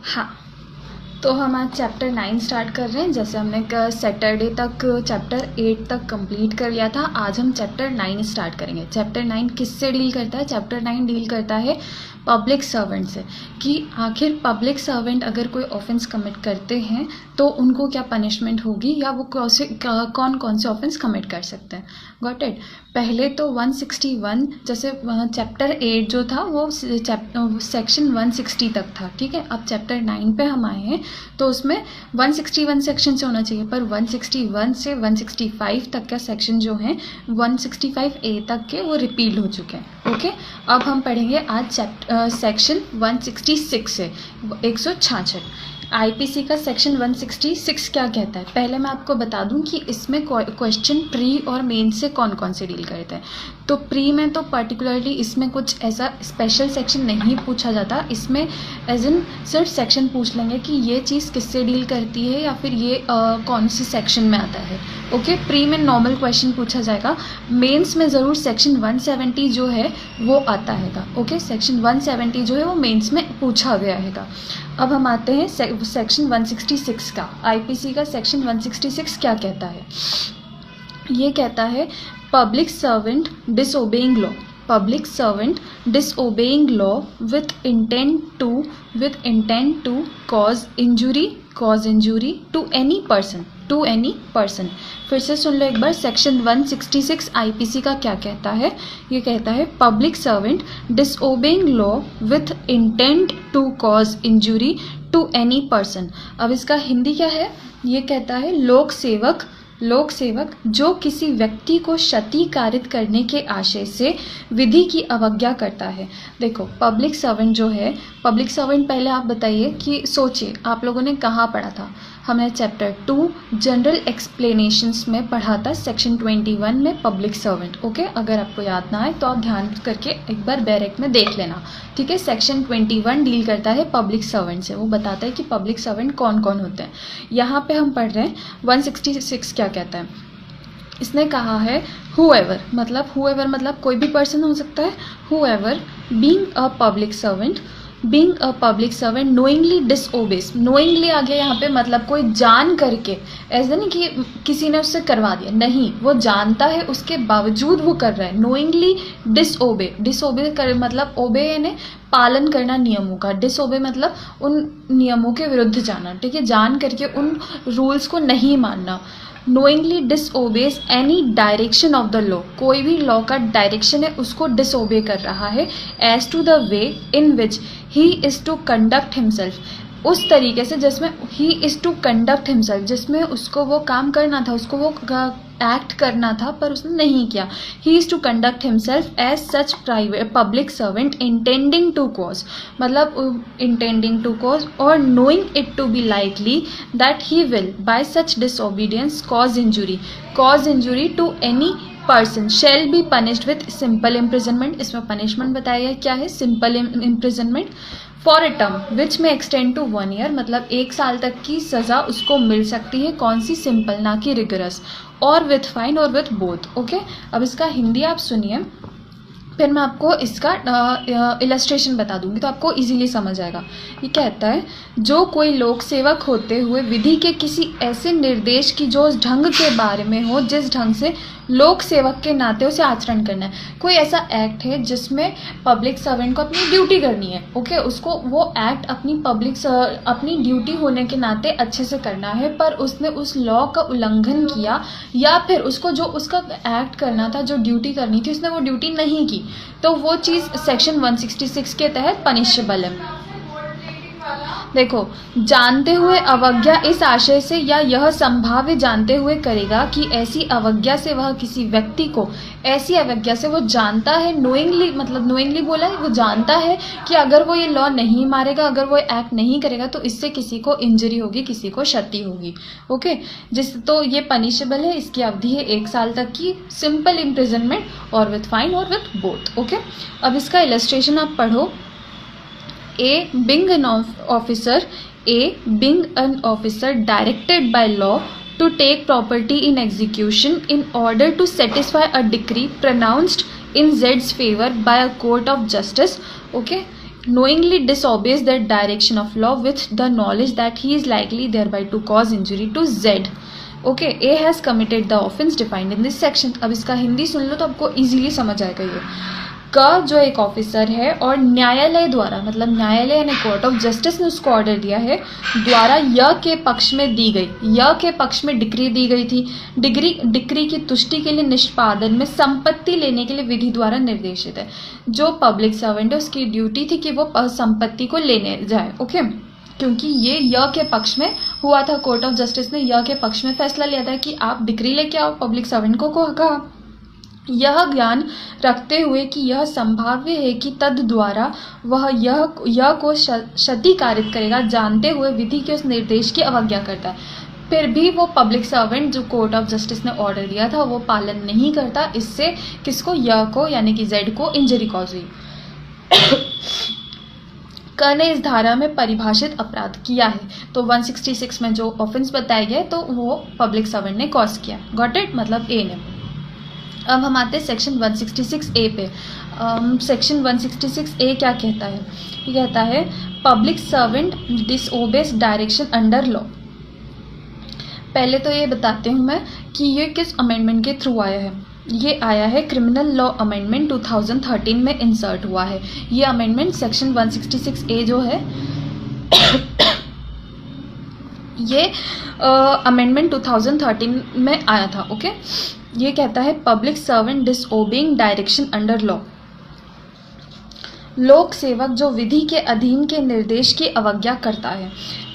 हाँ, तो हम आज चैप्टर 9 स्टार्ट कर रहे हैं। जैसे हमने सैटरडे तक चैप्टर 8 तक कंप्लीट कर लिया था, आज हम चैप्टर 9 स्टार्ट करेंगे। चैप्टर 9 किससे डील करता है? चैप्टर 9 डील करता है पब्लिक सर्वेंट से, कि आखिर पब्लिक सर्वेंट अगर कोई ऑफेंस कमिट करते हैं तो उनको क्या पनिशमेंट होगी, या वो कौन कौन से ऑफेंस कमिट कर सकते हैं। Got it. पहले तो 161, जैसे चैप्टर 8 जो था वो सेक्शन 160 तक था, ठीक है। अब चैप्टर 9 पे हम आए हैं तो उसमें 161 सेक्शन से होना चाहिए, पर 161 से 165 तक का सेक्शन जो है 165A तक के वो रिपील हो चुके हैं। ओके, अब हम पढ़ेंगे आज सेक्शन 166 से 166। आईपीसी का सेक्शन 166 क्या कहता है? पहले मैं आपको बता दूं कि इसमें क्वेश्चन प्री और मेन से कौन कौन से डील करते हैं। तो प्री में तो पर्टिकुलरली इसमें कुछ ऐसा स्पेशल सेक्शन नहीं पूछा जाता, इसमें एज इन सिर्फ सेक्शन पूछ लेंगे कि ये चीज़ किससे डील करती है या फिर ये कौन से सेक्शन में आता है। ओके, प्री में नॉर्मल क्वेश्चन पूछा जाएगा, मेंस में ज़रूर सेक्शन 170 जो है वो आता हैगा। ओके, सेक्शन 170 जो है वो मेंस में पूछा गया हैगा। अब हम आते हैं सेक्शन 166 का। आईपीसी का सेक्शन 166 क्या कहता है? ये कहता है public servant disobeying law, public servant disobeying law with intent to cause injury to any person. फिर से सुन लो एक बार, सेक्शन 166 आईपीसी का क्या कहता है? ये कहता है public servant disobeying law with intent to cause injury to any person. अब इसका हिंदी क्या है? ये कहता है लोक सेवक जो किसी व्यक्ति को क्षति कारित करने के आशय से विधि की अवज्ञा करता है। देखो, पब्लिक सर्वेंट जो है, पब्लिक सर्वेंट पहले आप बताइए कि सोचिए आप लोगों ने कहाँ पढ़ा था? हमने चैप्टर 2 जनरल एक्सप्लेनेशंस में पढ़ा था, सेक्शन 21 में पब्लिक सर्वेंट। ओके, अगर आपको याद ना आए तो आप ध्यान करके एक बार बैरेक में देख लेना, ठीक है। सेक्शन 21 डील करता है पब्लिक सर्वेंट से, वो बताता है कि पब्लिक सर्वेंट कौन कौन होते हैं। यहाँ पे हम पढ़ रहे हैं 166 क्या कहता है। इसने कहा है whoever मतलब कोई भी पर्सन हो सकता है। whoever being a public servant knowingly disobeys, knowingly आ गया यहाँ पे, मतलब कोई जान करके, ऐसा नहीं कि किसी ने उससे करवा दिया, नहीं, वो जानता है उसके बावजूद वो कर रहा है। knowingly disobey कर मतलब ओबे यानी पालन करना नियमों का, डिसओबे मतलब उन नियमों के विरुद्ध जाना, ठीक है, जान करके उन रूल्स को नहीं मानना। knowingly disobeys any direction of the law, कोई भी लॉ का डायरेक्शन है उसको डिसओबे कर रहा है। as to the way in which he is to conduct himself, उस तरीके से जिसमें he is to conduct himself, जिसमें उसको वो काम करना था, उसको वो एक्ट करना था पर उसने नहीं किया। he is to conduct himself as such private public servant intending to cause, मतलब intending to cause or knowing it to be likely that he will by such disobedience cause injury to any person shall be punished with simple imprisonment। इसमें punishment बताया गया क्या है? Simple imprisonment for a term which may extend to 1 year, मतलब 1 साल तक की सज़ा उसको मिल सकती है। कौन सी? सिंपल, ना कि रिगरस। और विथ फाइन और विथ बोथ। ओके, अब इसका हिंदी आप सुनिए, फिर मैं आपको इसका इलस्ट्रेशन बता दूंगी तो आपको इजीली समझ आएगा। ये कहता है जो कोई लोक सेवक होते हुए विधि के किसी ऐसे निर्देश की जो उस ढंग के बारे में हो जिस ढंग से लोक सेवक के नाते उसे आचरण करना है। कोई ऐसा एक्ट है जिसमें पब्लिक सर्वेंट को अपनी ड्यूटी करनी है, ओके, उसको वो एक्ट अपनी ड्यूटी होने के नाते अच्छे से करना है, पर उसने उस लॉ का उल्लंघन किया या फिर उसको जो उसका एक्ट करना था, जो ड्यूटी करनी थी, उसने वो ड्यूटी नहीं की, तो वो चीज़ सेक्शन 166 के तहत पनिशेबल है। देखो, जानते हुए अवज्ञा इस आशय से या यह संभाव्य जानते हुए करेगा कि ऐसी अवज्ञा से वह किसी व्यक्ति को, ऐसी अवज्ञा से वो जानता है, नोइंगली मतलब नोइंगली बोला है, वो जानता है कि अगर वो ये लॉ नहीं मारेगा, अगर वो एक्ट नहीं करेगा तो इससे किसी को इंजरी होगी, किसी को क्षति होगी। ओके, तो ये पनिशेबल है। इसकी अवधि है 1 साल तक की, सिंपल इम्प्रिजनमेंट और विथ फाइन और विथ बोथ। ओके, अब इसका इलस्ट्रेशन आप पढ़ो। being an officer directed by law to take property in execution in order to satisfy a decree pronounced in Z's favor by a court of justice. Okay, knowingly disobeys that direction of law with the knowledge that he is likely thereby to cause injury to Z. Okay, A has committed the offence defined in this section. अब इसका हिंदी सुन लो तो आपको easily समझ आएगा। ये का जो एक ऑफिसर है और न्यायालय द्वारा, मतलब न्यायालय यानी कोर्ट ऑफ जस्टिस ने उसको ऑर्डर दिया है, द्वारा य के पक्ष में दी गई, य के पक्ष में डिक्री दी गई थी, डिक्री की तुष्टि के लिए निष्पादन में संपत्ति लेने के लिए विधि द्वारा निर्देशित है। जो पब्लिक सर्वेंट है उसकी ड्यूटी थी कि वो संपत्ति को लेने जाए। ओके, क्योंकि ये य के पक्ष में हुआ था, कोर्ट ऑफ जस्टिस ने य के पक्ष में फैसला लिया था कि आप डिक्री लेके आओ। पब्लिक सर्वेंट को कहा, यह ज्ञान रखते हुए कि यह संभाव्य है कि तद द्वारा वह यह को क्षति कारित करेगा, जानते हुए विधि के उस निर्देश की अवज्ञा करता है, फिर भी वो पब्लिक सर्वेंट जो कोर्ट ऑफ जस्टिस ने ऑर्डर दिया था वो पालन नहीं करता। इससे किसको, यह को यानी कि जेड को इंजरी कॉज हुई। क ने इस धारा में परिभाषित अपराध किया है, तो 166 में जो ऑफेंस बताया गया तो वो पब्लिक सर्वेंट ने कॉज किया। गॉट इट, मतलब ए ने। अब हम आते हैं सेक्शन 166A पे। सेक्शन 166A क्या कहता है? ये कहता है public servant डिसओबेज direction under law. पहले तो ये बताती हूँ मैं कि ये किस अमेंडमेंट के थ्रू आया है। ये आया है क्रिमिनल लॉ अमेंडमेंट 2013 में इंसर्ट हुआ है। ये अमेंडमेंट सेक्शन 166A जो है ये अमेंडमेंट 2013 में आया था। ओके, ये कहता है public servant disobeying direction under law, लोक सेवक जो विधि के अधीन के निर्देश की अवज्ञा करता है।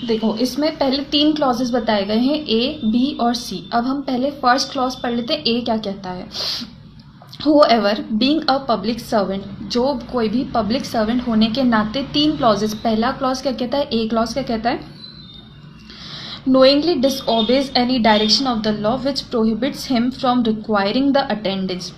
देखो, इसमें पहले 3 क्लॉजेस बताए गए हैं, ए, बी और सी। अब हम पहले फर्स्ट क्लॉज पढ़ लेते हैं। ए क्या कहता है? Whoever being a public servant, जो कोई भी पब्लिक सर्वेंट होने के नाते 3 क्लॉजेस। पहला क्लॉज क्या कहता है? ए क्लॉज क्या कहता है? knowingly disobeys any direction of the law which prohibits him from requiring the attendance,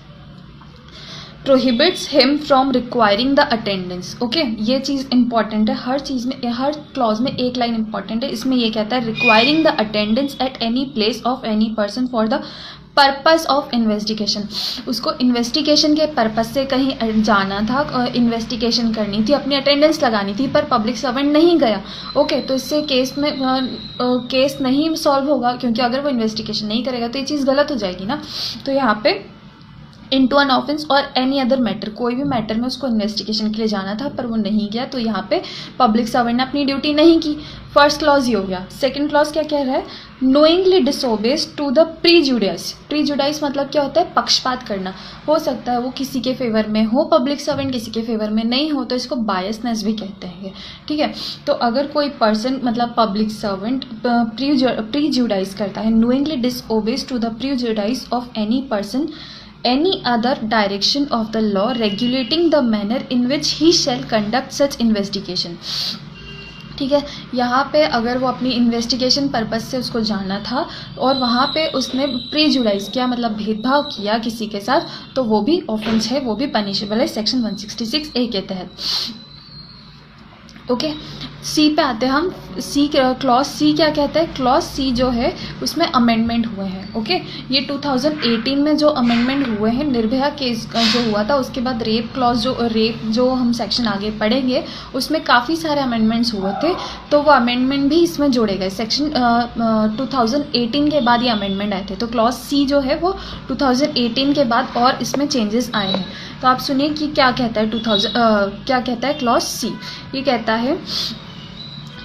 prohibits him from requiring the attendance। Okay, ये चीज़ इंपॉर्टेंट है। हर चीज़ में, हर क्लॉज में एक लाइन इंपॉर्टेंट है। इसमें ये कहता है requiring the attendance at any place of any person for the purpose of investigation. उसको इन्वेस्टिगेशन के पर्पस से कहीं जाना था, इन्वेस्टिगेशन करनी थी, अपनी अटेंडेंस लगानी थी, पर पब्लिक सर्वेंट नहीं गया। ओके, तो इससे केस में केस नहीं सॉल्व होगा, क्योंकि अगर वो इन्वेस्टिगेशन नहीं करेगा तो ये चीज़ गलत हो जाएगी ना। तो यहाँ पे इनटू एन ऑफेंस और एनी अदर मैटर, कोई भी मैटर में उसको इन्वेस्टिगेशन के लिए जाना था पर वो नहीं गया, तो यहाँ पे पब्लिक सर्वेंट ने अपनी ड्यूटी नहीं की। फर्स्ट क्लॉज ये हो गया। सेकंड क्लॉज क्या कह रहा है? Knowingly disobeys to the prejudice. Prejudice मतलब क्या होता है? पक्षपात करना। हो सकता है वो किसी के फेवर में हो पब्लिक सर्वेंट, किसी के फेवर में नहीं हो, तो इसको बायसनेस भी कहते हैं। ठीक है, तो अगर कोई पर्सन मतलब पब्लिक सर्वेंट प्रीजुडाइस करता है, knowingly disobeys to the prejudice of any person any other direction of the law regulating the manner in which he shall conduct such investigation। ठीक है, यहाँ पे अगर वो अपनी इन्वेस्टिगेशन पर्पस से उसको जाना था और वहाँ पे उसने प्रीजुडाइज किया, मतलब भेदभाव किया किसी के साथ, तो वो भी ऑफेंस है, वो भी पनिशेबल है सेक्शन 166A के तहत। ओके, सी पे आते हैं हम। सी क्लॉज सी क्या कहता है? क्लॉज सी जो है उसमें अमेंडमेंट हुए हैं। ओके, ये 2018 में जो अमेंडमेंट हुए हैं, निर्भया केस जो हुआ था उसके बाद रेप क्लॉज जो हम सेक्शन आगे पढ़ेंगे उसमें काफ़ी सारे अमेंडमेंट्स हुए थे, तो वो अमेंडमेंट भी इसमें जोड़े गए। सेक्शन 2018 के बाद ये अमेंडमेंट आए थे, तो क्लॉज सी जो है वो 2018 के बाद और इसमें चेंजेस आए हैं। तो आप सुनिए कि क्या कहता है क्या कहता है क्लॉज सी। ये कहता है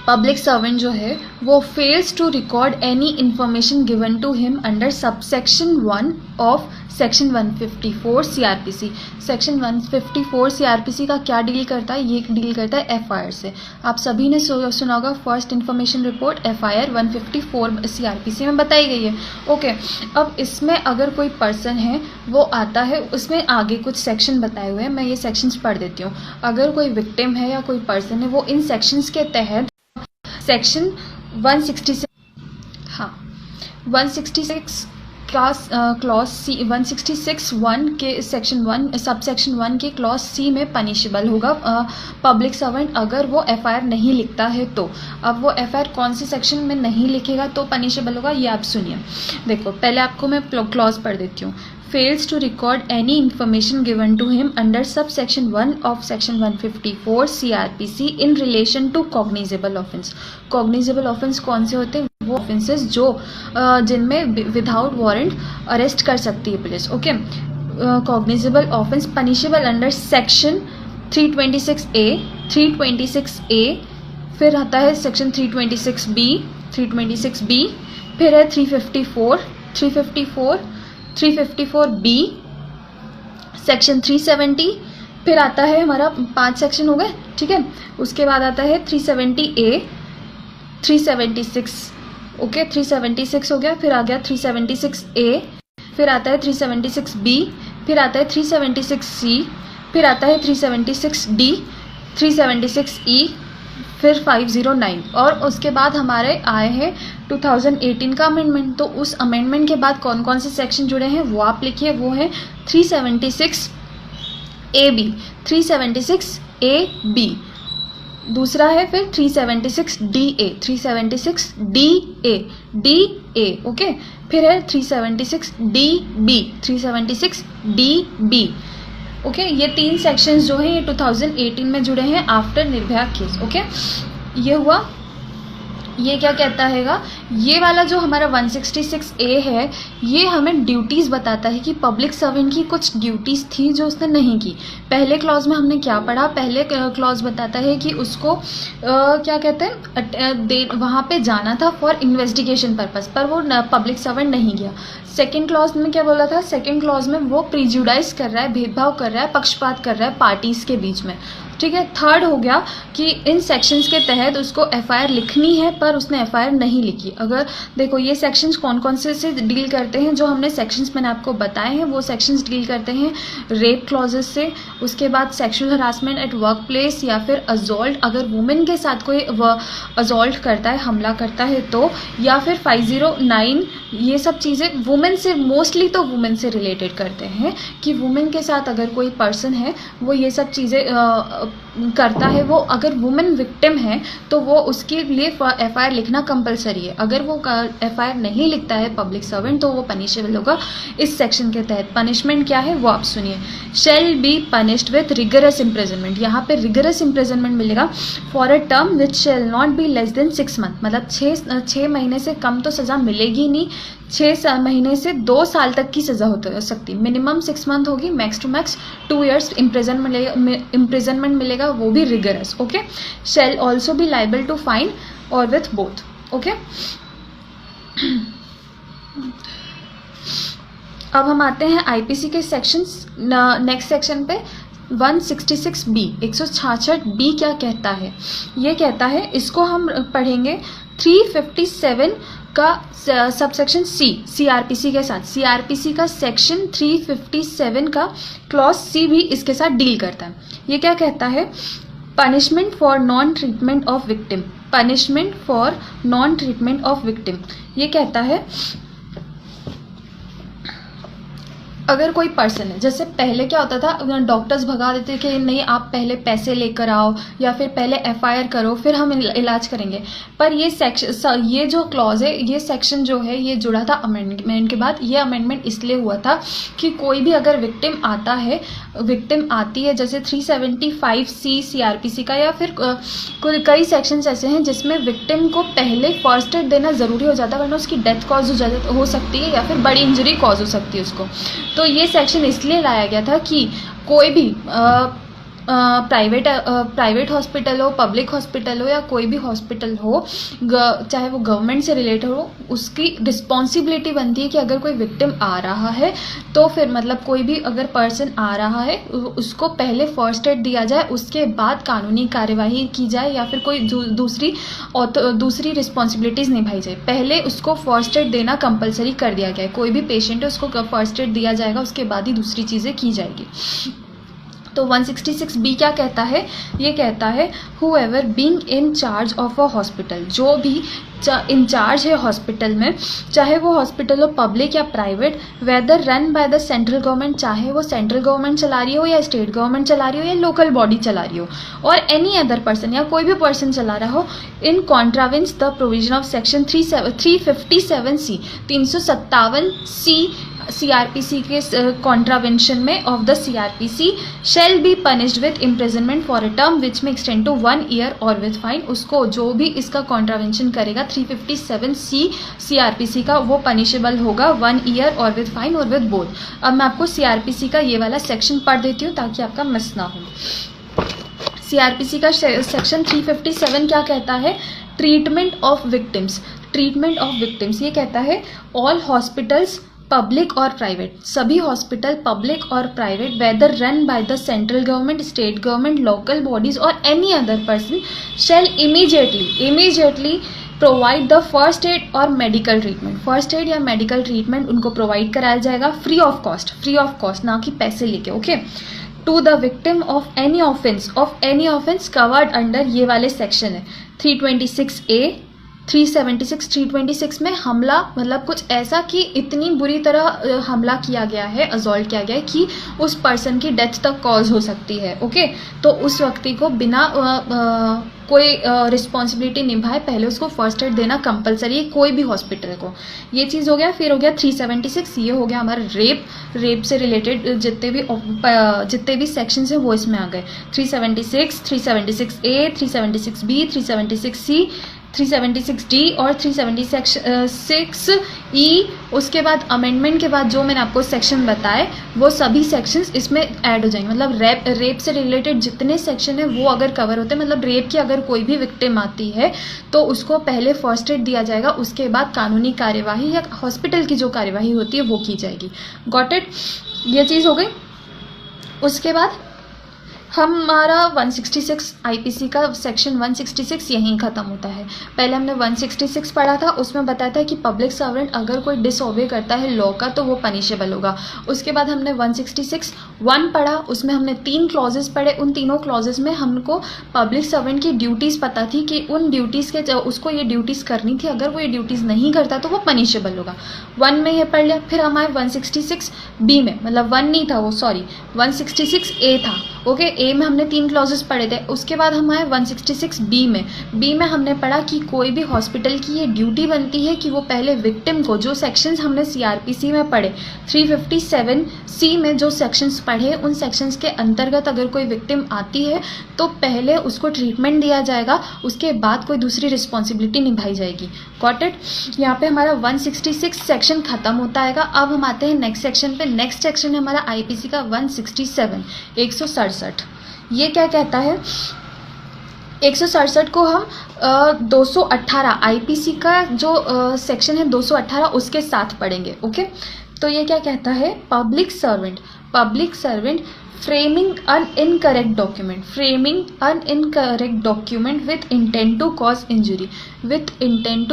पब्लिक सर्वेंट जो है वो fails to record any information given to him under subsection 1 of section 154 CRPC। Section 154 CRPC का क्या डील करता है? ये डील करता है FIR से। आप सभी ने सुना होगा first information report FIR 154 CRPC में बताई गई है। ओके, अब इसमें अगर कोई पर्सन है वो आता है, उसमें आगे कुछ सेक्शन बताए हुए हैं, मैं ये सेक्शंस पढ़ देती हूँ। अगर कोई विक्टिम है या कोई पर्सन है वो इन सेक्शंस के तहत सेक्शन 166 क्लॉज सी 166(1) के सेक्शन 1 सब सेक्शन 1 के क्लॉज सी में पनिशेबल होगा पब्लिक सर्वेंट अगर वो FIR नहीं लिखता है तो। अब वो FIR कौन से सेक्शन में नहीं लिखेगा तो पनिशेबल होगा, ये आप सुनिए। देखो, पहले आपको मैं क्लॉज पढ़ देती हूँ। fails to record any information given to him under subsection 1 of section 154 CRPC in relation to cognizable offence. cognizable offence कौन से होते हैं? वो ऑफेंसेस जो जिनमें विदाउट वारंट अरेस्ट कर सकती है police. Okay, cognizable offence punishable under section 326A, 326A, फिर आता है सेक्शन 326B, 326B, फिर है 354, 354B, सेक्शन 370, फिर आता है हमारा 5 सेक्शन हो गए. ठीक है, उसके बाद आता है 370A, 376. ओके, 376 हो गया. फिर आ गया 376A, फिर आता है 376B, फिर आता है 376C, फिर आता है 376D, 376E, फिर 509. और उसके बाद हमारे आए हैं 2018 का अमेंडमेंट. तो उस अमेंडमेंट के बाद कौन कौन से सेक्शन जुड़े हैं वो आप लिखिए. वो है 376AB, 376AB. दूसरा है फिर 376DA, 376DA, DA. ओके, फिर है 376DB, 376DB. ओके, ये 3 सेक्शंस जो हैं ये 2018 में जुड़े हैं आफ्टर निर्भया केस. ओके, ये हुआ. ये क्या कहता हैगा, ये वाला जो हमारा 166A है ये हमें ड्यूटीज़ बताता है कि पब्लिक सर्वेंट की कुछ ड्यूटीज़ थी जो उसने नहीं की. पहले क्लॉज में हमने क्या पढ़ा? पहले क्लॉज बताता है कि उसको क्या कहते हैं, वहाँ पे जाना था फॉर इन्वेस्टिगेशन पर्पस, पर वो पब्लिक सर्वेंट नहीं गया. सेकेंड क्लॉज में क्या बोला था? सेकेंड क्लॉज में वो प्रिजुडाइज कर रहा है, भेदभाव कर रहा है, पक्षपात कर रहा है पार्टीज़ के बीच में. ठीक है. थर्ड हो गया कि इन सेक्शंस के तहत उसको एफआईआर लिखनी है पर उसने एफआईआर नहीं लिखी. अगर देखो ये सेक्शंस कौन कौन से डील करते हैं, जो हमने सेक्शंस मैंने आपको बताए हैं वो सेक्शंस डील करते हैं रेप क्लॉजेस से. उसके बाद sexual harassment at work place, या फिर अजॉल्ट, अगर वुमेन के साथ कोई अजॉल्ट करता है, हमला करता है तो, या फिर 509. ये सब चीज़ें वुमेन से, मोस्टली तो वुमेन से रिलेटेड करते हैं कि वुमेन के साथ अगर कोई पर्सन है वो ये सब चीज़ें करता है. वो अगर वुमेन विक्टिम है तो वो उसके लिए एफआईआर लिखना कंपलसरी है. अगर वो एफआईआर नहीं लिखता है पब्लिक सर्वेंट तो वो पनिशेबल होगा इस सेक्शन के तहत. पनिशमेंट क्या है वो आप सुनिए. Shell be punished with rigorous imprisonment. यहाँ पे रिगरस इम्प्रिजनमेंट मिलेगा for a term which shall not be less than 6 month. मतलब 6 महीने से कम तो सज़ा मिलेगी नहीं, 6 महीने से 2 साल तक की सज़ा हो सकती. मिनिमम 6 मंथ होगी, max to max 2 years imprisonment मिलेगा, वो भी rigorous. Okay, shall also be liable to fine और विथ बोथ. ओके, अब हम आते हैं आईपीसी के सेक्शंस. नेक्स्ट सेक्शन पे 166B, 166B क्या कहता है? ये कहता है, इसको हम पढ़ेंगे 357 का सबसेक्शन C, CRPC के साथ. CRPC का सेक्शन 357 का क्लॉज C भी इसके साथ डील करता है. ये क्या कहता है? Punishment for non treatment of victim. Punishment for non treatment of victim ये कहता है अगर कोई पर्सन है, जैसे पहले क्या होता था, डॉक्टर्स भगा देते कि नहीं आप पहले पैसे लेकर आओ या फिर पहले एफआईआर करो फिर हम इलाज करेंगे. पर ये सेक्शन, ये जो क्लॉज है, ये सेक्शन जो है ये जुड़ा था अमेंडमेंट के बाद. ये अमेंडमेंट इसलिए हुआ था कि कोई भी अगर विक्टिम आता है, विक्टिम आती है, जैसे 375C CRPC का, या फिर कई सेक्शंस ऐसे हैं जिसमें विक्टिम को पहले फर्स्ट एड देना ज़रूरी हो जाता है, वरना उसकी डेथ कॉज हो सकती है या फिर बड़ी इंजरी कॉज हो सकती है उसको. तो ये सेक्शन इसलिए लाया गया था कि कोई भी प्राइवेट हॉस्पिटल हो, पब्लिक हॉस्पिटल हो, या कोई भी हॉस्पिटल हो, चाहे वो गवर्नमेंट से रिलेटेड हो, उसकी रिस्पॉन्सिबिलिटी बनती है कि अगर कोई विक्टिम आ रहा है तो फिर मतलब कोई भी अगर पर्सन आ रहा है उसको पहले फर्स्ट एड दिया जाए, उसके बाद कानूनी कार्यवाही की जाए या फिर कोई दूसरी रिस्पॉन्सिबिलिटीज़ निभाई जाए. पहले उसको फर्स्ट एड देना कंपलसरी कर दिया गया है. कोई भी पेशेंट है उसको फर्स्ट एड दिया जाएगा, उसके बाद ही दूसरी चीज़ें की जाएगी. तो 166B क्या कहता है? ये कहता है whoever being in charge of a hospital, जो भी इंचार्ज है हॉस्पिटल में, चाहे वो हॉस्पिटल हो पब्लिक या private, whether run by the central government, चाहे वो सेंट्रल गवर्नमेंट चला रही हो या स्टेट गवर्नमेंट चला रही हो या लोकल बॉडी चला रही हो, और एनी अदर पर्सन या कोई भी पर्सन चला रहा हो, in contravention the provision of section 357C 357C CRPC के कॉन्ट्रावेंशन में of the CRPC shall be punished with imprisonment for a term which may extend to 1 year or with fine. उसको जो भी इसका कॉन्ट्रावेंशन करेगा 357C CRPC का, वो punishable होगा 1 ईयर और विथ फाइन और विथ बोथ। अब मैं आपको CRPC का ये वाला सेक्शन पढ़ देती हूँ ताकि आपका मिस ना हो। CRPC का सेक्शन 357 क्या कहता है? Treatment of victims. Treatment of victims ये कहता है ऑल हॉस्पिटल्स पब्लिक और प्राइवेट, सभी हॉस्पिटल पब्लिक और private whether run by the central government, state government, local bodies और any other person shall immediately provide the first aid और medical treatment. First aid या medical treatment उनको provide कराया जाएगा free of cost, ना कि पैसे लेके। Okay, to the victim of any offence covered under ये वाले सेक्शन है 326A, 376, 326 में हमला, मतलब कुछ ऐसा कि इतनी बुरी तरह हमला किया गया है, असॉल्ट किया गया है कि उस पर्सन की डेथ तक कॉज हो सकती है। ओके, तो उस व्यक्ति को बिना कोई रिस्पॉन्सिबिलिटी निभाए पहले उसको फर्स्ट एड देना कंपलसरी है, कोई भी हॉस्पिटल को। ये चीज़ हो गया। फिर हो गया 376, ये हो गया हमारा रेप से रिलेटेड जितने भी सेक्शंस हैं वो इसमें आ गए। 376, 376A, 376B, 376C, 376D और 376E। उसके बाद अमेंडमेंट के बाद जो मैंने आपको सेक्शन बताए वो सभी सेक्शंस इसमें ऐड हो जाएंगे। मतलब रेप से रिलेटेड जितने सेक्शन है वो अगर कवर होते हैं, मतलब रेप की अगर कोई भी विक्टिम आती है तो उसको पहले फर्स्ट एड दिया जाएगा, उसके बाद कानूनी कार्यवाही या हॉस्पिटल की जो कार्यवाही होती है वो की जाएगी। Got it? ये चीज़ हो गई। उसके बाद हमारा 166 IPC का सेक्शन 166 यहीं ख़त्म होता है। पहले हमने 166 पढ़ा था, उसमें बताया था कि पब्लिक सर्वेंट अगर कोई डिसओबे करता है लॉ का तो वो पनिशेबल होगा। उसके बाद हमने 166(1) पढ़ा, उसमें हमने 3 क्लॉजेस पढ़े। उन तीनों क्लॉजेस में हमको पब्लिक सर्वेंट की ड्यूटीज़ पता थी कि उन ड्यूटीज़ के उसको ये ड्यूटीज़ करनी थी, अगर वो ये ड्यूटीज़ नहीं करता तो वो पनिशेबल होगा। 1 में ये पढ़ लिया। फिर हमारे 166B में, मतलब 1 नहीं था वो, सॉरी 166A था। ओके, ए में हमने 3 क्लॉजेस पढ़े थे। उसके बाद हमारे 166B में हमने पढ़ा कि कोई भी हॉस्पिटल की ये ड्यूटी बनती है कि वो पहले विक्टिम को, जो सेक्शंस हमने CRPC में पढ़े, 357C में जो सेक्शंस पढ़े, उन सेक्शंस के अंतर्गत अगर कोई विक्टिम आती है तो पहले उसको ट्रीटमेंट दिया जाएगा, उसके बाद कोई दूसरी रिस्पॉन्सिबिलिटी निभाई जाएगी। Got it? यहाँ पे हमारा 166 सेक्शन खत्म होता है। अब हम आते हैं नेक्स्ट सेक्शन पे। नेक्स्ट सेक्शन है हमारा IPC का 167, 167। ये क्या कहता है? 167 को हम 218 IPC का जो सेक्शन है 218 उसके साथ पढ़ेंगे। ओके, तो ये क्या कहता है? Public servant framing an incorrect document with intent to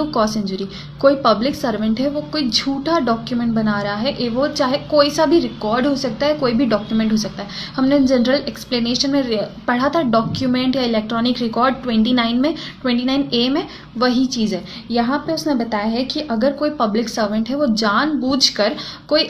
cause injury. कोई पब्लिक सर्वेंट है, वो कोई झूठा डॉक्यूमेंट बना रहा है, वो चाहे कोई सा भी रिकॉर्ड हो सकता है, कोई भी डॉक्यूमेंट हो सकता है। हमने जनरल एक्सप्लेनेशन में पढ़ा था डॉक्यूमेंट या इलेक्ट्रॉनिक रिकॉर्ड 29A में वही चीज़ है। यहाँ पे उसने बताया है कि अगर कोई पब्लिक सर्वेंट है वो जानबूझकर कोई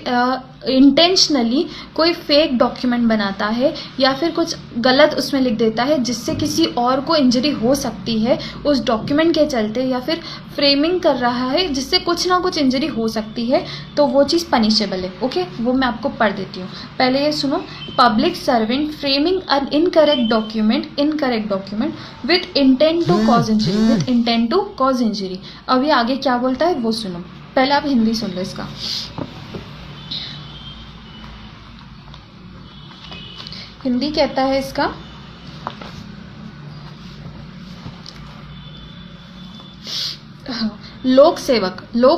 इंटेंशनली कोई फेक डॉक्यूमेंट बनाता है या फिर कुछ गलत उसमें लिख देता है जिससे किसी और को इंजरी हो सकती है उस डॉक्यूमेंट के चलते, या फिर फ्रेमिंग कर रहा है जिससे कुछ ना कुछ इंजरी हो सकती है, तो वो चीज़ पनिशेबल है। ओके, वो मैं आपको पढ़ देती हूँ। पहले ये सुनो। Public servant framing an incorrect document with intent to cause injury. अब ये आगे क्या बोलता है वो सुनो। पहले आप हिंदी सुन लो इसका। हिंदी कहता है इसका, लोक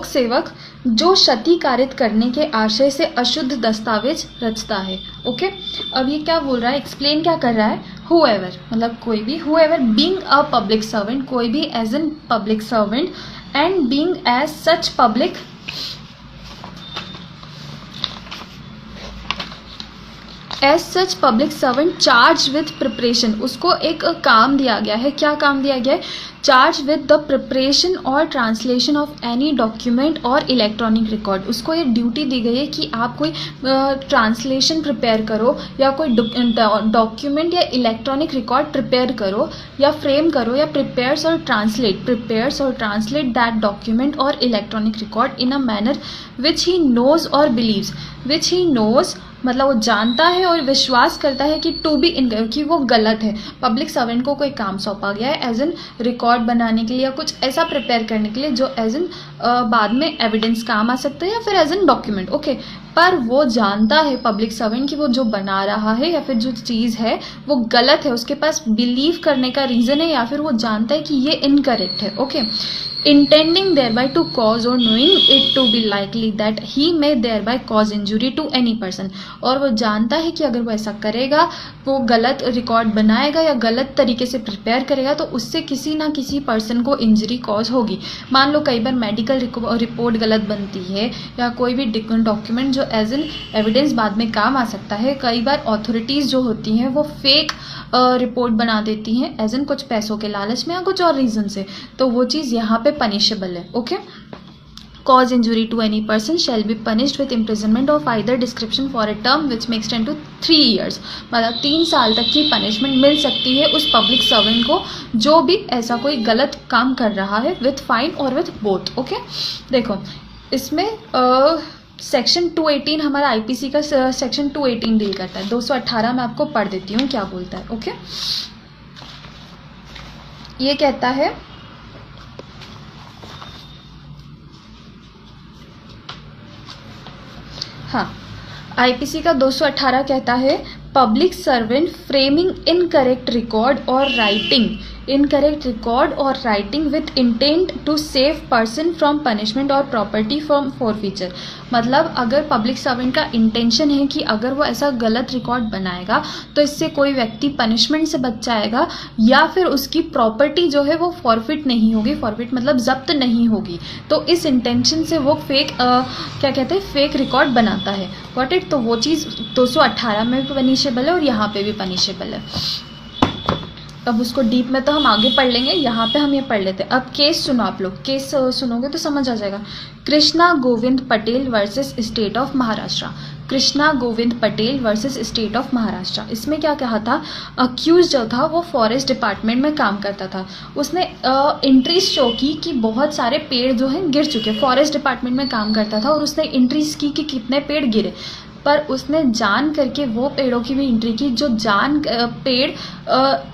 सेवक जो क्षति कारित करने के आशय से अशुद्ध दस्तावेज रचता है। ओके, अब ये क्या बोल रहा है, एक्सप्लेन क्या कर रहा है? whoever, मतलब कोई भी, whoever being a public servant, कोई भी as an public servant, and being as such as such public servant charge with preparation, उसको एक काम दिया गया है। क्या काम दिया गया है? चार्ज विद द प्रिपरेशन और ट्रांसलेशन ऑफ एनी डॉक्यूमेंट और इलेक्ट्रॉनिक रिकॉर्ड। उसको ये ड्यूटी दी गई है कि आप कोई ट्रांसलेशन प्रिपेयर करो या कोई डॉक्यूमेंट या इलेक्ट्रॉनिक रिकॉर्ड प्रिपेयर करो या फ्रेम करो या प्रिपेयर्स और ट्रांसलेट दैट डॉक्यूमेंट और electronic record in a manner which he knows और बिलीव्स। विच ही नोज मतलब वो जानता है और विश्वास करता है कि टू बी इन कि वो गलत है। पब्लिक सर्वेंट को कोई काम सौंपा गया है एज एन रिकॉर्ड बनाने के लिए या कुछ ऐसा प्रिपेयर करने के लिए जो एज एन बाद में एविडेंस काम आ सकता है या फिर एज एन डॉक्यूमेंट, ओके। पर वो जानता है पब्लिक सर्वेंट कि वो जो बना रहा है या फिर जो चीज़ है वो गलत है, उसके पास बिलीव करने का रीज़न है या फिर वो जानता है कि ये इनकरेक्ट है, okay. intending thereby to cause or knowing it to be likely that he may thereby cause injury to any person। और वो जानता है कि अगर वो ऐसा करेगा, वो गलत रिकॉर्ड बनाएगा या गलत तरीके से प्रिपेयर करेगा तो उससे किसी ना किसी पर्सन को इंजरी कॉज होगी। मान लो कई बार मेडिकल रिपोर्ट गलत बनती है या कोई भी डॉक्यूमेंट जो एज एन एविडेंस बाद में काम आ सकता है। कई बार अथॉरिटीज़ जो होती हैं वो फेक रिपोर्ट बना देती हैं एज एन कुछ पैसों के लालच में या कुछ और रीज़न से, तो वो चीज़ यहाँ पे पनिशेबल है, okay. cause injury to any person shall be punished with imprisonment of either description for a term which may extend to 3 years। मतलब 3 साल तक की पनिशमेंट मिल सकती है उस पब्लिक सर्वेंट को जो भी ऐसा कोई गलत काम कर रहा है, विथ फाइन और विथ बोथ, ओके। देखो इसमें सेक्शन 218 हमारा आईपीसी का सेक्शन 218 डील करता है। 218 मैं आपको पढ़ देती हूँ क्या बोलता है, ओके। ये कहता है हाँ, आईपीसी का 218 कहता है public servant framing incorrect record और writing with intent to save person from punishment और प्रॉपर्टी फ्रॉम फॉरफीचर। मतलब अगर पब्लिक सर्वेंट का इंटेंशन है कि अगर वो ऐसा गलत रिकॉर्ड बनाएगा तो इससे कोई व्यक्ति पनिशमेंट से बच जाएगा या फिर उसकी प्रॉपर्टी जो है वो फॉरफिट नहीं होगी, फॉरफिट मतलब जब्त नहीं होगी, तो इस इंटेंशन से वो क्या कहते हैं फेक रिकॉर्ड बनाता है, व्हाट इट। तो वो चीज़ 218 में भी पनिशेबल है और यहाँ पे भी पनिशेबल है। अब उसको डीप में तो हम आगे पढ़ लेंगे, यहाँ पे हम ये पढ़ लेते हैं। अब केस सुनो, आप लोग केस सुनोगे तो समझ आ जाएगा। Krishna Govind Patel versus state of Maharashtra. Krishna Govind Patel versus state of Maharashtra. इसमें क्या कहा था, अक्यूज जो था वो फॉरेस्ट डिपार्टमेंट में काम करता था। उसने एंट्रीज शो की कि बहुत सारे पेड़ जो हैं गिर चुके, फॉरेस्ट डिपार्टमेंट में काम करता था और उसने एंट्रीज की कि कितने पेड़ गिरे, पर उसने जान करके वो पेड़ों की भी एंट्री की जो पेड़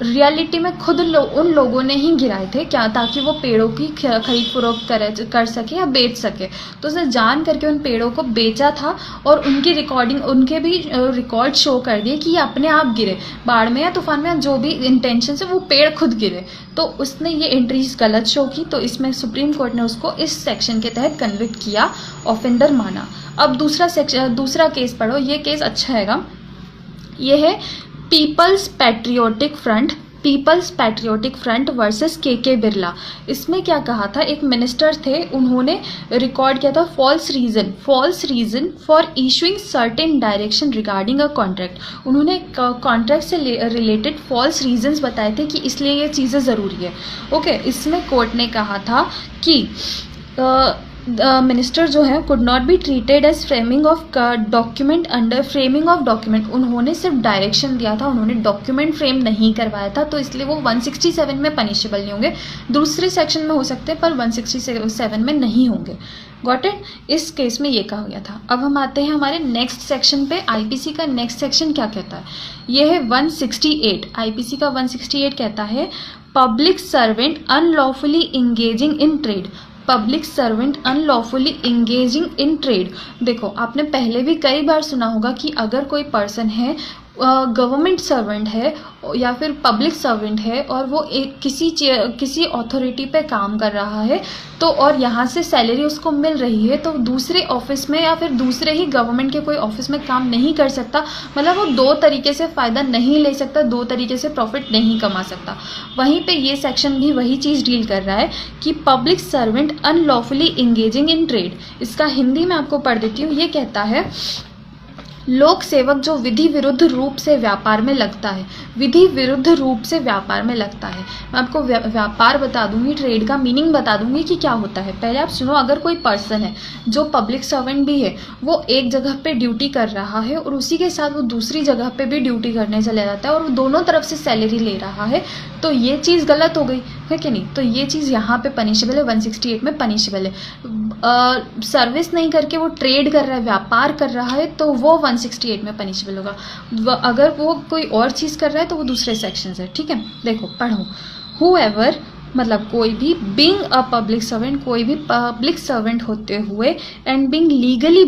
रियलिटी में खुद उन लोगों ने ही गिराए थे, क्या ताकि वो पेड़ों की खरीद फरोख्त कर सके या बेच सके। तो उसने जान करके उन पेड़ों को बेचा था और उनकी रिकॉर्डिंग, उनके भी रिकॉर्ड शो कर दिए कि ये अपने आप गिरे, बाढ़ में या तूफान में, जो भी इंटेंशन से वो पेड़ खुद गिरे। तो उसने ये एंट्रीज गलत शो की, तो इसमें सुप्रीम कोर्ट ने उसको इस सेक्शन के तहत कन्विक्ट किया, ऑफेंडर माना। अब दूसरा केस पढ़ो, ये केस अच्छा हैगा। ये है पीपल्स पैट्रियोटिक फ्रंट वर्सेस के बिरला। इसमें क्या कहा था, एक मिनिस्टर थे, उन्होंने रिकॉर्ड किया था false reason for issuing certain direction regarding a contract. उन्होंने कॉन्ट्रैक्ट से रिलेटेड फॉल्स रीजंस बताए थे कि इसलिए ये चीज़ें ज़रूरी है, ओके। इसमें कोर्ट ने कहा था कि मिनिस्टर जो है could not be treated as framing of document under framing of document. उन्होंने सिर्फ डायरेक्शन दिया था, उन्होंने डॉक्यूमेंट फ्रेम नहीं करवाया था, तो इसलिए वो 167 में पनिशेबल नहीं होंगे। दूसरे सेक्शन में हो सकते हैं पर 167 में नहीं होंगे, गॉट इट। इस केस में ये कहा गया था। अब हम आते हैं हमारे नेक्स्ट सेक्शन पे। आईपीसी का नेक्स्ट सेक्शन क्या कहता है, ये है 168। आईपीसी का 168 कहता है public servant unlawfully engaging in trade. Public servant unlawfully engaging in trade. देखो आपने पहले भी कई बार सुना होगा कि अगर कोई पर्सन है, गवर्नमेंट सर्वेंट है या फिर पब्लिक सर्वेंट है और वो एक किसी अथॉरिटी पे काम कर रहा है, तो और यहाँ से सैलरी उसको मिल रही है, तो दूसरे ऑफिस में या फिर दूसरे ही गवर्नमेंट के कोई ऑफिस में काम नहीं कर सकता। मतलब वो 2 तरीके से फ़ायदा नहीं ले सकता, 2 तरीके से प्रॉफिट नहीं कमा सकता। वहीं पे ये सेक्शन भी वही चीज़ डील कर रहा है कि public servant unlawfully engaging in trade. इसका हिंदी में आपको पढ़ देती हूँ। ये कहता है लोक सेवक जो विधि विरुद्ध रूप से व्यापार में लगता है, विधि विरुद्ध रूप से व्यापार में लगता है। मैं आपको व्यापार बता दूंगी, ट्रेड का मीनिंग बता दूंगी कि क्या होता है। पहले आप सुनो, अगर कोई पर्सन है जो पब्लिक सर्वेंट भी है, वो एक जगह पे ड्यूटी कर रहा है और उसी के साथ वो दूसरी जगह पे भी ड्यूटी करने चला जाता है और वो दोनों तरफ से सैलरी ले रहा है, तो ये चीज़ गलत हो गई है कि नहीं। तो ये चीज़ यहाँ पे पनिशेबल है, 168 में पनिशेबल है। सर्विस नहीं करके वो ट्रेड कर रहा है, व्यापार कर रहा है, तो वो 168 में पनिशेबल होगा। अगर वो कोई और चीज़ कर रहा है तो वो दूसरे सेक्शन है। ठीक है, देखो पढ़ो। Whoever मतलब कोई भी, बीइंग अ पब्लिक सर्वेंट, कोई भी पब्लिक सर्वेंट होते हुए, and being legally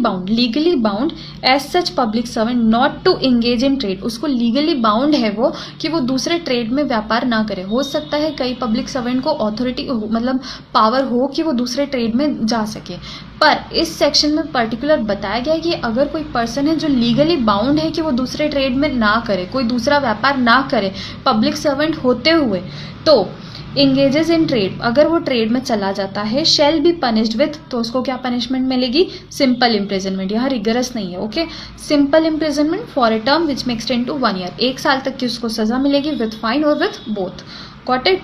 bound as such public servant not to engage in trade, उसको लीगली बाउंड है वो कि वो दूसरे ट्रेड में व्यापार ना करे। हो सकता है कई पब्लिक सर्वेंट को अथॉरिटी मतलब पावर हो कि वो दूसरे ट्रेड में जा सके, पर इस सेक्शन में पर्टिकुलर बताया गया है कि अगर कोई पर्सन है जो लीगली बाउंड है कि वो दूसरे ट्रेड में ना करे, कोई दूसरा व्यापार ना करे पब्लिक सर्वेंट होते हुए, तो एंगेजेस इन ट्रेड, अगर वो ट्रेड में चला जाता है, शेल बी पनिश्ड विथ, तो उसको क्या पनिशमेंट मिलेगी? Simple imprisonment. यहाँ रिगरस नहीं है, okay. Simple imprisonment for a term which may extend to 1 year, 1 साल तक की उसको सजा मिलेगी विथ फाइन और विथ बोथ। Got it.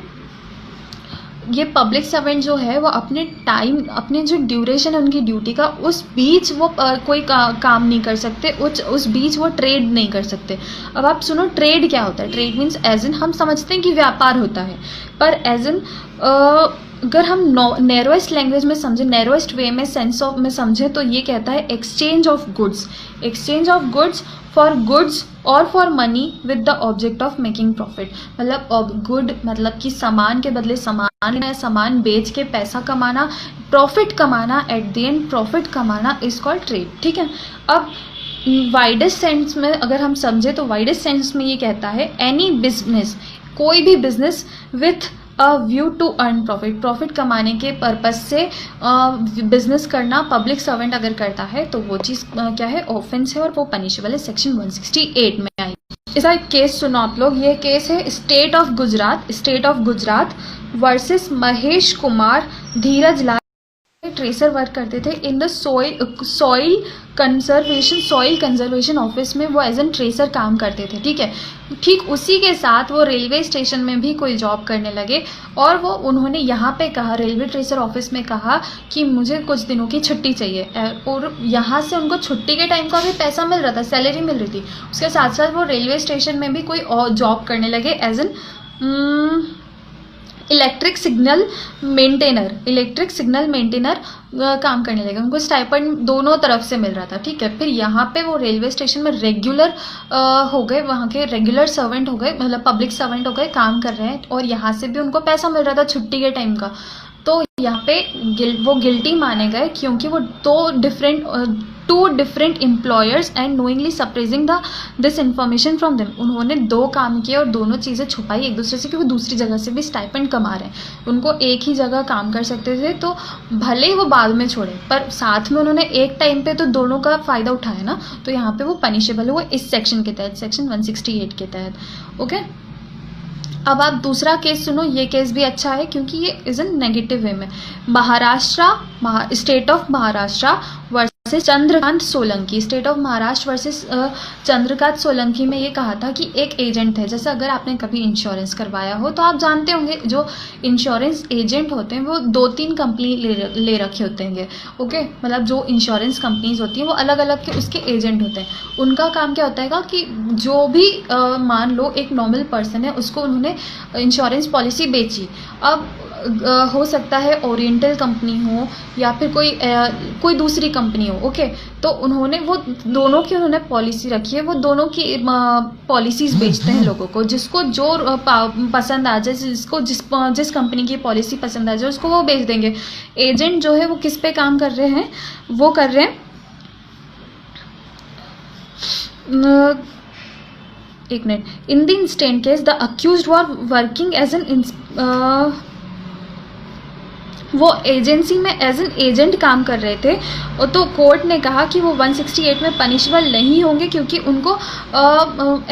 ये पब्लिक सर्वेंट जो है वो अपने टाइम, अपने जो ड्यूरेशन है उनकी ड्यूटी का, उस बीच वो कोई काम नहीं कर सकते, उस बीच वो ट्रेड नहीं कर सकते। अब आप सुनो, ट्रेड क्या होता है? ट्रेड मीन्स एज इन, हम समझते हैं कि व्यापार होता है, पर एज इन अगर हम नैरोएस्ट लैंग्वेज में समझे, नैरोएस्ट वे में, सेंस ऑफ में समझे, तो ये कहता है exchange of goods, exchange of goods for goods और for money with the object of making profit. मतलब गुड मतलब कि सामान के बदले सामान बेच के पैसा कमाना, प्रॉफिट कमाना, एट द एंड प्रॉफिट कमाना इज कॉल्ड ट्रेड। ठीक है। अब वाइडेस्ट सेंस में अगर हम समझे तो वाइडेस्ट सेंस में ये कहता है एनी बिजनेस, कोई भी business with a view to earn profit, profit कमाने के पर्पज से बिजनेस करना पब्लिक सर्वेंट अगर करता है तो वो चीज़ क्या है? ऑफेंस है और वो पनिशेबल है, सेक्शन 168 में आई। इसका एक केस सुनो आप लोग। ये केस है state of Gujarat versus Mahesh Kumar Dheeraj Lal. Tracer work करते थे in the soil conservation office में, वो एज एन ट्रेसर काम करते थे। ठीक है। ठीक उसी के साथ वो रेलवे स्टेशन में भी कोई जॉब करने लगे और वो उन्होंने यहाँ पे कहा, रेलवे ट्रेसर ऑफिस में कहा कि मुझे कुछ दिनों की छुट्टी चाहिए, और यहाँ से उनको छुट्टी के टाइम का भी पैसा मिल रहा था, सैलरी मिल रही थी। उसके साथ साथ वो रेलवे स्टेशन में भी कोई और जॉब करने लगे as an electric signal maintainer काम करने लगे। उनको स्टाइपेंड दोनों तरफ से मिल रहा था। ठीक है। फिर यहाँ पे वो रेलवे स्टेशन में रेगुलर हो गए, वहाँ के रेगुलर सर्वेंट हो गए, मतलब पब्लिक सर्वेंट हो गए, काम कर रहे हैं, और यहाँ से भी उनको पैसा मिल रहा था छुट्टी के टाइम का। तो यहाँ पे वो गिल्टी माने गए क्योंकि वो two different employers and knowingly suppressing this information from them. उन्होंने दो काम किए और दोनों चीज़ें छुपाई एक दूसरे से कि वो दूसरी जगह से भी स्टाइपेंड कमा रहे हैं। उनको एक ही जगह काम कर सकते थे तो भले ही वो बाद में छोड़े, पर साथ में उन्होंने एक टाइम पे तो दोनों का फ़ायदा उठाया ना, तो यहाँ पे वो पनिशेबल है, वो इस सेक्शन के तहत, सेक्शन 168 के तहत। ओके। अब आप दूसरा केस सुनो। ये केस भी अच्छा है क्योंकि ये इज इन नेगेटिव वे में। State of Maharashtra versus Chandrakant Solanki. State of Maharashtra versus Chandrakant Solanki में ये कहा था कि एक एजेंट है, जैसे अगर आपने कभी इंश्योरेंस करवाया हो तो आप जानते होंगे जो इंश्योरेंस एजेंट होते हैं वो 2-3 कंपनी ले रखे होते हैं। ओके। मतलब जो इंश्योरेंस कंपनीज होती हैं वो अलग अलग के उसके एजेंट होते हैं। उनका काम क्या होता है कि जो भी मान लो एक नॉर्मल पर्सन है, उसको उन्होंने इंश्योरेंस पॉलिसी बेची। अब हो सकता है ओरिएंटल कंपनी हो या फिर कोई दूसरी कंपनी हो। ओके। तो उन्होंने वो दोनों की उन्होंने पॉलिसी रखी है, वो दोनों की पॉलिसीज बेचते हैं लोगों को, जिसको जो पसंद आ जाए, जिसको जिस कंपनी की पॉलिसी पसंद आ जाए उसको वो बेच देंगे। एजेंट जो है वो किस पे काम कर रहे हैं? वो कर रहे हैं एक minute. In the instant case the accused were working as an वो एजेंसी में एज एन एजेंट काम कर रहे थे, तो कोर्ट ने कहा कि वो 168 में पनिशेबल नहीं होंगे क्योंकि उनको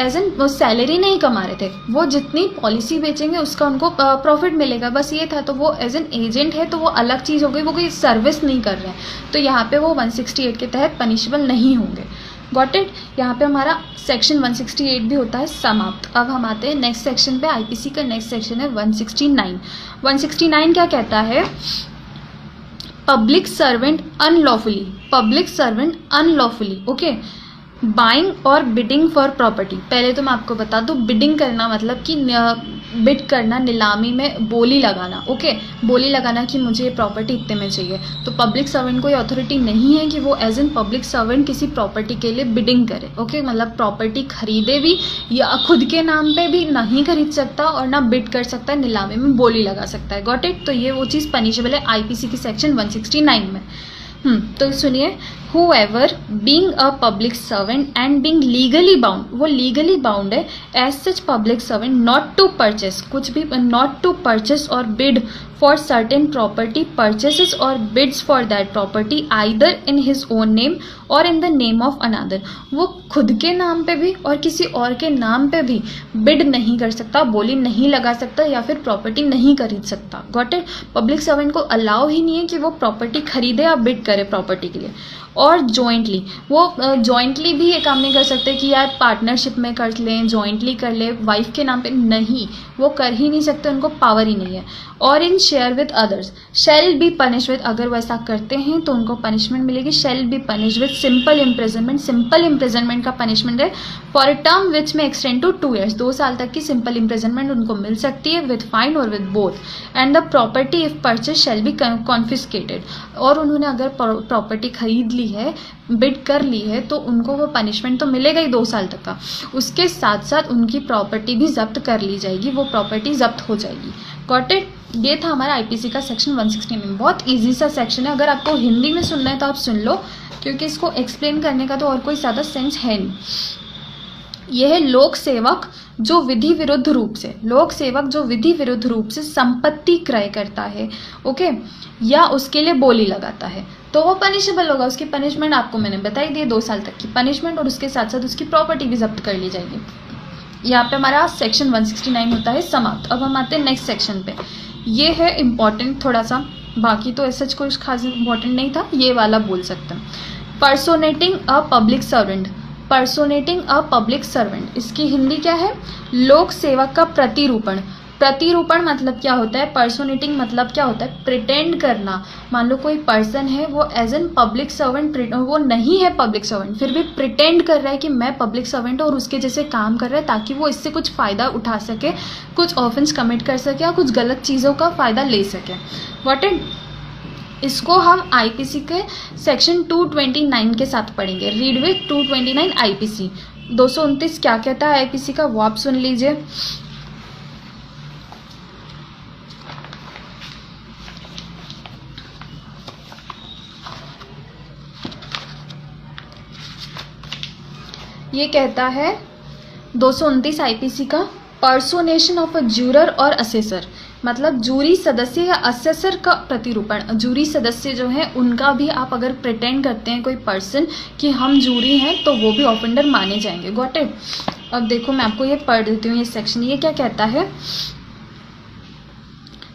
एज एन सैलरी नहीं कमा रहे थे। वो जितनी पॉलिसी बेचेंगे उसका उनको प्रॉफिट मिलेगा, बस ये था। तो वो एज एन एजेंट है तो वो अलग चीज़ हो गई, वो कोई सर्विस नहीं कर रहे हैं, तो यहाँ पे वो 168 के तहत पनिशेबल नहीं होंगे। Got it. यहाँ पे हमारा सेक्शन 168 भी होता है समाप्त। अब हम आते हैं नेक्स्ट सेक्शन पे। आईपीसी का नेक्स्ट सेक्शन है 169। 169 क्या कहता है? Public servant unlawfully okay buying और बिडिंग फॉर प्रॉपर्टी। पहले तो मैं आपको बता दूं, बिडिंग करना मतलब कि बिड करना, नीलामी में बोली लगाना। ओके, बोली लगाना कि मुझे ये प्रॉपर्टी इतने में चाहिए। तो पब्लिक सर्वेंट को ये अथॉरिटी नहीं है कि वो एज एन पब्लिक सर्वेंट किसी प्रॉपर्टी के लिए बिडिंग करे। ओके, मतलब प्रॉपर्टी खरीदे भी या खुद के नाम पे भी नहीं खरीद सकता और ना बिड कर सकता है, नीलामी में बोली लगा सकता है। Got it. तो ये वो चीज़ पनिशेबल है आईपीसी की सेक्शन 169 में। तो सुनिए, whoever being a public servant and being legally bound, वो legally bound है as such public servant not to purchase, कुछ भी not to purchase or bid for certain property, purchases or bids for that property either in his own name or in the name of another। वो खुद के नाम पे भी और किसी और के नाम पे भी बिड नहीं कर सकता, बोली नहीं लगा सकता या फिर प्रॉपर्टी नहीं खरीद सकता। Got it. पब्लिक सर्वेंट को अलाउ ही नहीं है कि वो प्रॉपर्टी खरीदे या बिड करे प्रॉपर्टी के लिए। और जॉइंटली, वो जॉइंटली भी ये काम नहीं कर सकते कि यार पार्टनरशिप में कर लें, जॉइंटली कर ले, वाइफ के नाम पे नहीं, वो कर ही नहीं सकते, उनको पावर ही नहीं है। और in share with others shall be punish with, अगर वो ऐसा करते हैं तो उनको पनिशमेंट मिलेगी। Shall be punish with simple imprisonment, simple imprisonment का पनिशमेंट है for a term which may extend to 2 years, 2 साल तक की सिंपल इम्प्रिजनमेंट उनको मिल सकती है विद फाइन और with both. And the property if purchase shall be confiscated, और उन्होंने अगर प्रॉपर्टी खरीद ली है, बिड कर ली है, तो उनको वो पनिशमेंट तो मिलेगा ही 2 साल तक का, उसके साथ साथ उनकी प्रॉपर्टी भी जब्त कर ली जाएगी, वो प्रॉपर्टी जब्त हो जाएगी। Got it. ये था हमारा आईपीसी का सेक्शन 169। बहुत इजी सा सेक्शन है, अगर आपको हिंदी में सुनना है तो आप सुन लो, क्योंकि इसको एक्सप्लेन करने का तो और कोई ज़्यादा सेंस है नहीं। यह है लोक सेवक जो विधि विरुद्ध रूप से संपत्ति क्रय करता है, ओके, या उसके लिए बोली लगाता है, तो वो पनिशेबल होगा। उसकी पनिशमेंट आपको मैंने बताई दी, 2 साल तक की पनिशमेंट, और उसके साथ साथ उसकी प्रॉपर्टी भी जब्त कर ली जाएगी। यहाँ पे हमारा सेक्शन 169 होता है समाप्त। अब हम आते हैं नेक्स्ट सेक्शन पे। ये है इम्पॉर्टेंट थोड़ा सा, बाकी तो ऐसा कोई खास इम्पॉर्टेंट नहीं था, ये वाला बोल सकते हैं। पर्सोनेटिंग अ पब्लिक सर्वेंट, इसकी हिंदी क्या है? लोक सेवक का प्रतिरूपण। प्रतिरूपण मतलब क्या होता है? पर्सोनेटिंग मतलब क्या होता है? प्रिटेंड करना। मान लो कोई पर्सन है, वो एज एन पब्लिक सर्वेंट, वो नहीं है पब्लिक सर्वेंट, फिर भी प्रिटेंड कर रहा है कि मैं पब्लिक सर्वेंट हूँ और उसके जैसे काम कर रहा है, ताकि वो इससे कुछ फ़ायदा उठा सके, कुछ ऑफेंस कमिट कर सके या कुछ गलत चीज़ों का फ़ायदा ले सके। What it. इसको हम आईपीसी के सेक्शन 229 के साथ पढ़ेंगे। Read with 229 IPC. 229 क्या कहता है आईपीसी का, वो आप सुन लीजिए। ये कहता है 229 आईपीसी का, पर्सोनेशन ऑफ अ जूरर और असेसर, मतलब जूरी सदस्य या असेसर का प्रतिरूपण। जूरी सदस्य जो है उनका भी आप अगर प्रिटेंड करते हैं कोई पर्सन कि हम जूरी हैं, तो वो भी ऑफेंडर माने जाएंगे। Got it. अब देखो मैं आपको ये पढ़ देती हूँ ये सेक्शन। ये क्या कहता है?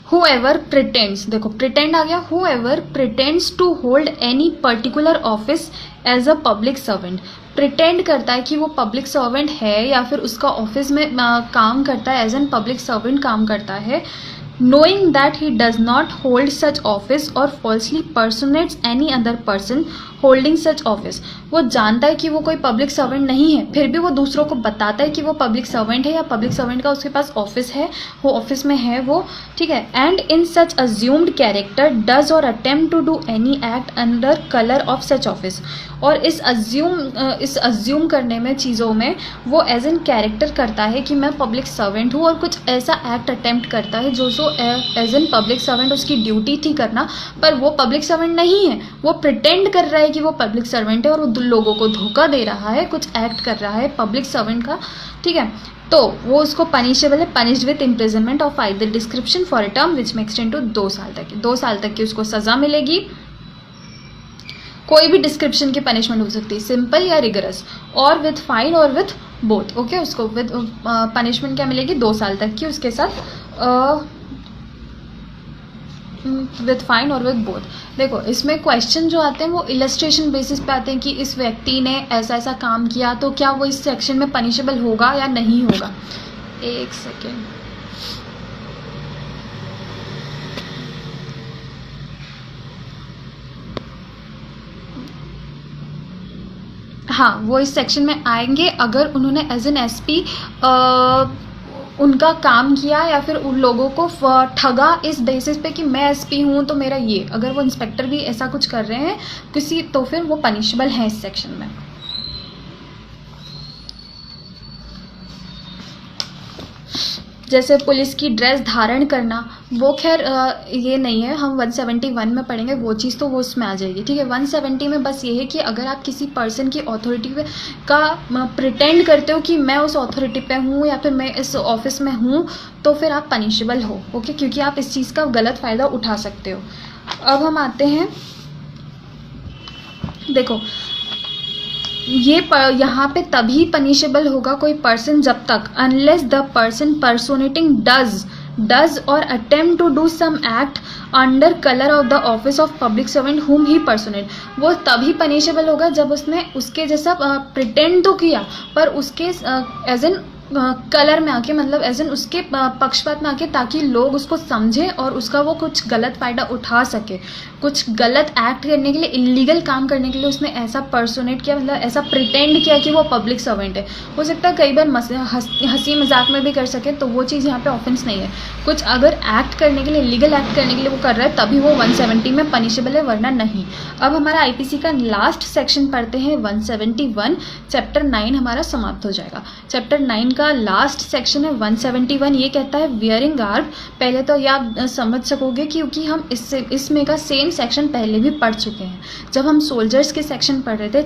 whoever pretends, देखो प्रिटेंड आ गया, whoever pretends to hold any particular office as a public servant, pretend करता है कि वो पब्लिक सर्वेंट है या फिर उसका ऑफिस में काम करता है, एज एन पब्लिक सर्वेंट काम करता है, knowing that he does not hold such office or falsely personates any other person holding such office। वो जानता है कि वो कोई पब्लिक सर्वेंट नहीं है, फिर भी वो दूसरों को बताता है कि वो पब्लिक सर्वेंट है या पब्लिक सर्वेंट का उसके पास ऑफिस है, वो ऑफिस में है वो, ठीक है। And in such assumed character does और attempt to do any act under colour of such office. और इस अज्यूम करने में, चीज़ों में, वो एज एन कैरेक्टर करता है कि मैं पब्लिक सर्वेंट हूँ और कुछ ऐसा एक्ट अटेम्प्ट करता है जो एज एन पब्लिक सर्वेंट उसकी ड्यूटी थी करना, पर वो पब्लिक सर्वेंट नहीं है, वो प्रिटेंड कर रहा है कि वो पब्लिक सर्वेंट है और वो लोगों को धोखा दे रहा है, कुछ एक्ट कर रहा है पब्लिक सर्वेंट का, ठीक है। तो वो उसको पनिशेबल है, punished with imprisonment of either description for a term which may extend to 2 साल तक। 2 साल तक की उसको सजा मिलेगी। कोई भी डिस्क्रिप्शन की पनिशमेंट हो सकती है, सिंपल या रिगरस, और विथ फाइन और विथ बोथ, ओके। उसको विथ पनिशमेंट क्या मिलेगी? 2 साल तक की, उसके साथ विथ फाइन और विथ बोथ। देखो इसमें क्वेश्चन जो आते हैं वो इलस्ट्रेशन बेसिस पे आते हैं कि इस व्यक्ति ने ऐसा ऐसा काम किया तो क्या वो इस सेक्शन में पनिशेबल होगा या नहीं होगा। एक सेकेंड, हाँ वो इस सेक्शन में आएंगे अगर उन्होंने एज एन एसपी उनका काम किया या फिर उन लोगों को ठगा इस बेसिस पे कि मैं एसपी हूँ तो मेरा ये, अगर वो इंस्पेक्टर भी ऐसा कुछ कर रहे हैं किसी तो फिर वो पनिशेबल है इस सेक्शन में। जैसे पुलिस की ड्रेस धारण करना, वो खैर ये नहीं है, हम 171 में पढ़ेंगे वो चीज़, तो वो उसमें आ जाएगी। ठीक है, 170 में बस ये है कि अगर आप किसी पर्सन की अथॉरिटी पे का प्रिटेंड करते हो कि मैं उस अथॉरिटी पे हूँ या फिर मैं इस ऑफिस में हूँ तो फिर आप पनिशेबल हो। ओके, क्योंकि आप इस चीज़ का गलत फ़ायदा उठा सकते हो। अब हम आते हैं, देखो ये यहाँ पे तभी पनिशेबल होगा कोई पर्सन जब तक unless the person personating does और attempt to do some act under colour of the office of public servant whom he पर्सोनेट। वो तभी पनिशेबल होगा जब उसने उसके जैसा प्रिटेंड तो किया पर उसके एज एन कलर में आके, मतलब एज एन उसके पक्षपात में आके, ताकि लोग उसको समझें और उसका वो कुछ गलत फ़ायदा उठा सके। कुछ गलत एक्ट करने के लिए, इलीगल काम करने के लिए उसने ऐसा पर्सोनेट किया, मतलब ऐसा प्रिटेंड किया कि वो पब्लिक सर्वेंट है। हो सकता है कई बार हंसी मजाक में भी कर सके, तो वो चीज़ यहाँ पे ऑफेंस नहीं है। कुछ अगर एक्ट करने के लिए, लीगल एक्ट करने के लिए वो कर रहा है तभी वो 170 में पनिशेबल है, वरना नहीं। अब हमारा आईपीसी का लास्ट सेक्शन पढ़ते हैं 171। चैप्टर 9 हमारा समाप्त हो जाएगा। चैप्टर 9 का लास्ट सेक्शन है 171। ये कहता है वियरिंग गार्ब। पहले तो ये आप समझ सकोगे क्योंकि हम इसमें का सेम सेक्शन पहले भी पढ़ चुके हैं। जब हम सोल्जर्स के सेक्शन पढ़ रहे थे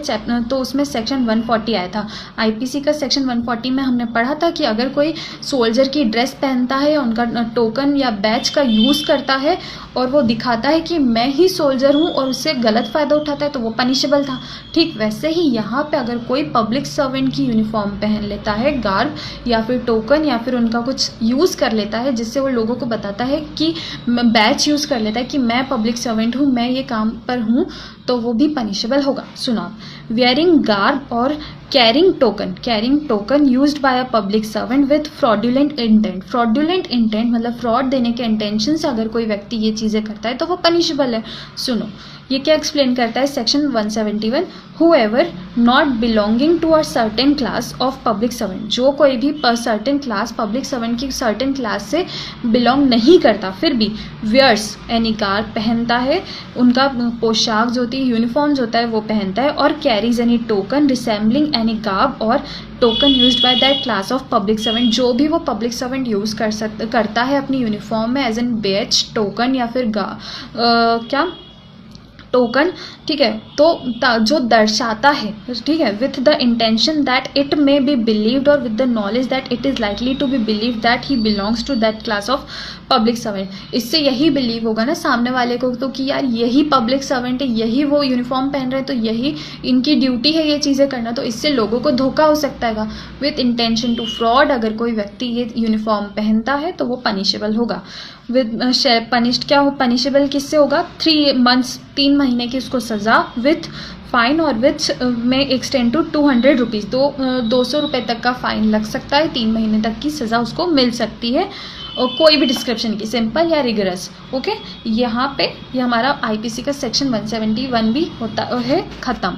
तो उसमें सेक्शन 140 आया था। आईपीसी का सेक्शन 140 में हमने पढ़ा था कि अगर कोई सोल्जर की ड्रेस पहनता है या उनका टोकन या बैच का यूज़ करता है और वो दिखाता है कि मैं ही सोल्जर हूँ और उससे गलत फ़ायदा उठाता है तो वो पनिशेबल था। ठीक वैसे ही यहाँ पे अगर कोई पब्लिक सर्वेंट की यूनिफॉर्म पहन लेता है, गार्ब या फिर टोकन या फिर उनका कुछ यूज़ कर लेता है जिससे वो लोगों को बताता है कि बैच यूज़ कर लेता है कि मैं पब्लिक सर्वेंट हूँ, मैं ये काम पर हूँ, तो वो भी पनिशेबल होगा। सुनो, वेयरिंग गार्ब और carrying token used bye a public servant with fraudulent intent. Fraudulent intent मतलब फ्रॉड देने के इंटेंशन से अगर कोई व्यक्ति ये चीज़ें करता है तो वो पनिशेबल है। सुनो ये क्या एक्सप्लेन करता है section 171, whoever not belonging to a certain class of public servant. जो कोई भी सर्टेन क्लास, पब्लिक सर्वेंट की सर्टेन क्लास से बिलोंग नहीं करता फिर भी वियर्स एनी गार्ब पहनता है, उनका पोशाक जो होती है, यूनिफॉर्म जो होता है वो पहनता है, और carries any token resembling any garb और token used by that class of public servant. जो भी वो पब्लिक सर्वेंट यूज़ करता है अपनी यूनिफॉर्म में एज एन बैच, टोकन या फिर क्या टोकन, ठीक है, तो जो दर्शाता है, ठीक है, with the intention that it may be believed और with the knowledge that it is likely to be believe that he belongs to that class of public servant. इससे यही बिलीव होगा ना सामने वाले को तो कि यार यही पब्लिक सर्वेंट है, यही वो यूनिफॉर्म पहन रहे हैं, तो यही इनकी ड्यूटी है ये चीज़ें करना, तो इससे लोगों को धोखा हो सकता है। विथ इंटेंशन टू फ्रॉड, अगर कोई व्यक्ति ये यूनिफॉर्म पहनता है तो वो पनिशेबल होगा। विद पनिश्ड क्या हो, पनिशेबल किससे होगा, 3 months 3 महीने की उसको सज़ा विथ फाइन और विथ में एक्सटेंड टू 200 रुपीज़, 200 रुपये तक का फ़ाइन लग सकता है, 3 महीने तक की सज़ा उसको मिल सकती है, और कोई भी डिस्क्रिप्शन की, सिंपल या रिगरस। ओके, यहाँ पे ये हमारा आईपीसी का सेक्शन 171 भी होता है ख़त्म।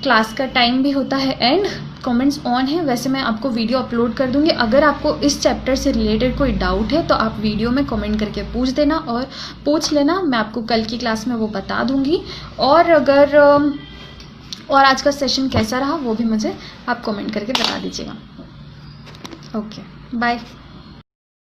क्लास का टाइम भी होता है एंड, कमेंट्स ऑन है। वैसे मैं आपको वीडियो अपलोड कर दूंगी, अगर आपको इस चैप्टर से रिलेटेड कोई डाउट है तो आप वीडियो में कमेंट करके पूछ देना और पूछ लेना, मैं आपको कल की क्लास में वो बता दूंगी। और अगर और आज का सेशन कैसा रहा वो भी मुझे आप कमेंट करके बता दीजिएगा। Okay, bye.